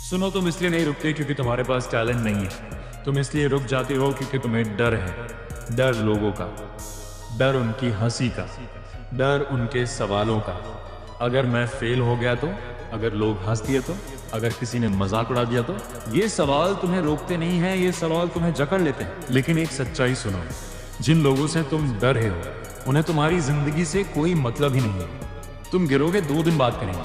सुनो, तुम इसलिए नहीं रुकते क्योंकि तुम्हारे पास टैलेंट नहीं है। तुम इसलिए रुक जाते हो क्योंकि तुम्हें डर है। डर लोगों का, डर उनकी हंसी का, डर उनके सवालों का। अगर मैं फेल हो गया तो, अगर लोग हंस दिए तो, अगर किसी ने मजाक उड़ा दिया तो, ये सवाल तुम्हें रोकते नहीं हैं, ये सवाल तुम्हें जकड़ लेते हैं। लेकिन एक सच्चाई सुनो, जिन लोगों से तुम डर रहे हो उन्हें तुम्हारी जिंदगी से कोई मतलब ही नहीं है। तुम गिरोगे 2 दिन बात करेंगे,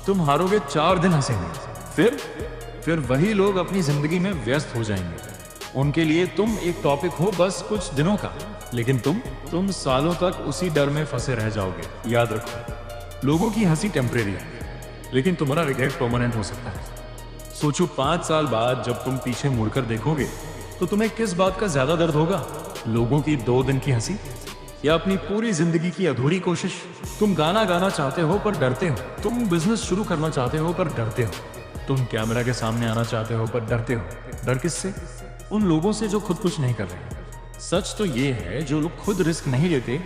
तुम हारोगे 4 दिन हंसेंगे, फिर वही लोग अपनी जिंदगी में व्यस्त हो जाएंगे। उनके लिए तुम एक टॉपिक हो बस कुछ दिनों का, लेकिन तुम सालों तक उसी डर में फंसे रह जाओगे। याद रखो, लोगों की हंसी टेम्परेरी है, लेकिन तुम्हारा रिग्रेट परमानेंट हो सकता है। सोचो 5 साल बाद जब तुम पीछे मुड़कर देखोगे तो तुम्हें किस बात का ज्यादा दर्द होगा? लोगों की 2 दिन की हंसी या अपनी पूरी जिंदगी की अधूरी कोशिश? तुम गाना गाना चाहते हो पर डरते हो, तुम बिजनेस शुरू करना चाहते हो पर डरते हो, तुम कैमरा के सामने आना चाहते हो पर डरते हो। डर किससे? उन लोगों से जो खुद कुछ नहीं कर रहे। सच तो ये है, जो लोग खुद रिस्क नहीं लेते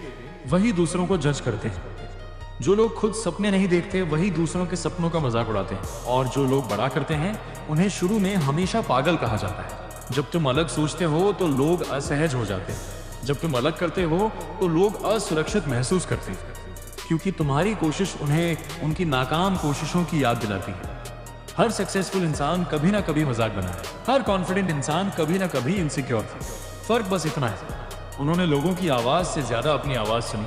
वही दूसरों को जज करते हैं। जो लोग खुद सपने नहीं देखते वही दूसरों के सपनों का मजाक उड़ाते हैं। और जो लोग बड़ा करते हैं उन्हें शुरू में हमेशा पागल कहा जाता है। जब तुम अलग सोचते हो तो लोग असहज हो जाते हैं, जब तुम अलग करते हो तो लोग असुरक्षित महसूस करते हैं, क्योंकि तुम्हारी कोशिश उन्हें उनकी नाकाम कोशिशों की याद दिलाती है। हर सक्सेसफुल इंसान कभी ना कभी मजाक बना है, हर कॉन्फिडेंट इंसान कभी ना कभी इनसिक्योर था। फर्क बस इतना है, उन्होंने लोगों की आवाज से ज्यादा अपनी आवाज सुनी।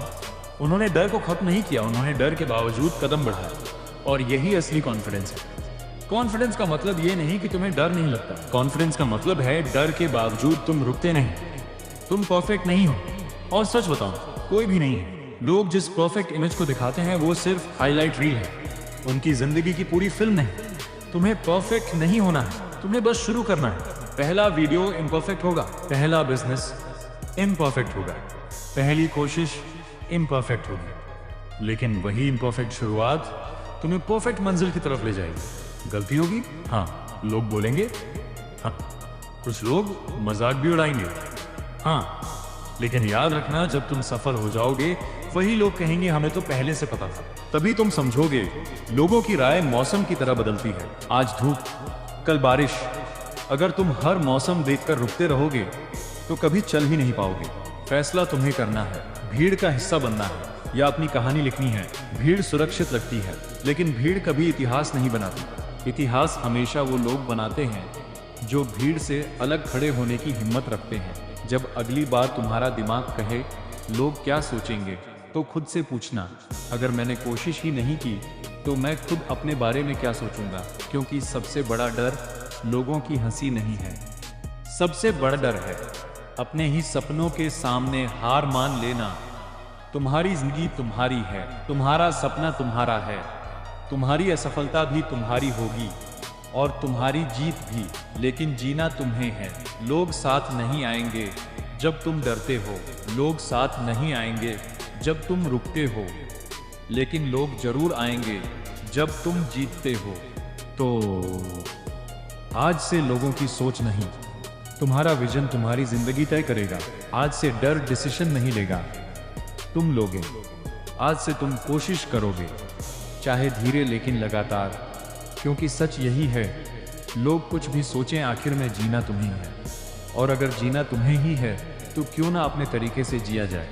उन्होंने डर को खत्म नहीं किया, उन्होंने डर के बावजूद कदम बढ़ाया। और यही असली कॉन्फिडेंस है। कॉन्फिडेंस का मतलब ये नहीं कि तुम्हें डर नहीं लगता। कॉन्फिडेंस का मतलब है डर के बावजूद तुम रुकते नहीं। तुम परफेक्ट नहीं हो, और सच बताओ, कोई भी नहीं है। लोग जिस परफेक्ट इमेज को दिखाते हैं वो सिर्फ हाईलाइट रील है, उनकी जिंदगी की पूरी फिल्म नहीं। तुम्हें परफेक्ट नहीं होना है, तुम्हें बस शुरू करना है। पहला वीडियो इम्परफेक्ट होगा, पहला बिजनेस इम्परफेक्ट होगा, पहली कोशिश इम्परफेक्ट होगी, लेकिन वही इम्परफेक्ट शुरुआत तुम्हें परफेक्ट मंजिल की तरफ ले जाएगी। गलती होगी, हाँ, लोग बोलेंगे, हाँ, कुछ लोग मजाक भी उड़ाएंगे, हाँ, लेकिन याद रखना, जब तुम सफल हो जाओगे वही लोग कहेंगे हमें तो पहले से पता था। तभी तुम समझोगे लोगों की राय मौसम की तरह बदलती है। आज धूप, कल बारिश। अगर तुम हर मौसम देखकर रुकते रहोगे तो कभी चल ही नहीं पाओगे। फैसला तुम्हें करना है, भीड़ का हिस्सा बनना है या अपनी कहानी लिखनी है। भीड़ सुरक्षित लगती है, लेकिन भीड़ कभी इतिहास नहीं बनाती। इतिहास हमेशा वो लोग बनाते हैं जो भीड़ से अलग खड़े होने की हिम्मत रखते हैं। जब अगली बार तुम्हारा दिमाग कहे लोग क्या सोचेंगे, तो खुद से पूछना, अगर मैंने कोशिश ही नहीं की तो मैं खुद अपने बारे में क्या सोचूंगा? क्योंकि सबसे बड़ा डर लोगों की हंसी नहीं है, सबसे बड़ा डर है अपने ही सपनों के सामने हार मान लेना। तुम्हारी जिंदगी तुम्हारी है, तुम्हारा सपना तुम्हारा है, तुम्हारी असफलता भी तुम्हारी होगी और तुम्हारी जीत भी, लेकिन जीना तुम्हें है। लोग साथ नहीं आएंगे जब तुम डरते हो, लोग साथ नहीं आएंगे जब तुम रुकते हो, लेकिन लोग जरूर आएंगे जब तुम जीतते हो। तो आज से लोगों की सोच नहीं, तुम्हारा विजन तुम्हारी जिंदगी तय करेगा। आज से डर डिसीजन नहीं लेगा, तुम लोगे। आज से तुम कोशिश करोगे, चाहे धीरे लेकिन लगातार, क्योंकि सच यही है, लोग कुछ भी सोचें, आखिर में जीना तुम्हें है। और अगर जीना तुम्हें ही है तो क्यों ना अपने तरीके से जिया जाए।